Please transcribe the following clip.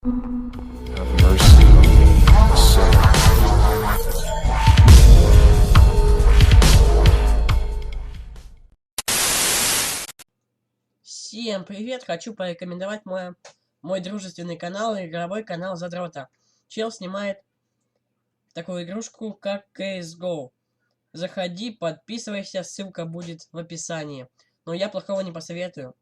Have mercy on me, a sinner. Всем привет! Хочу порекомендовать мой дружественный канал, игровой канал Задрота. Чел снимает такую игрушку, как CSGO. Заходи, подписывайся, ссылка будет в описании. Но я плохого не посоветую.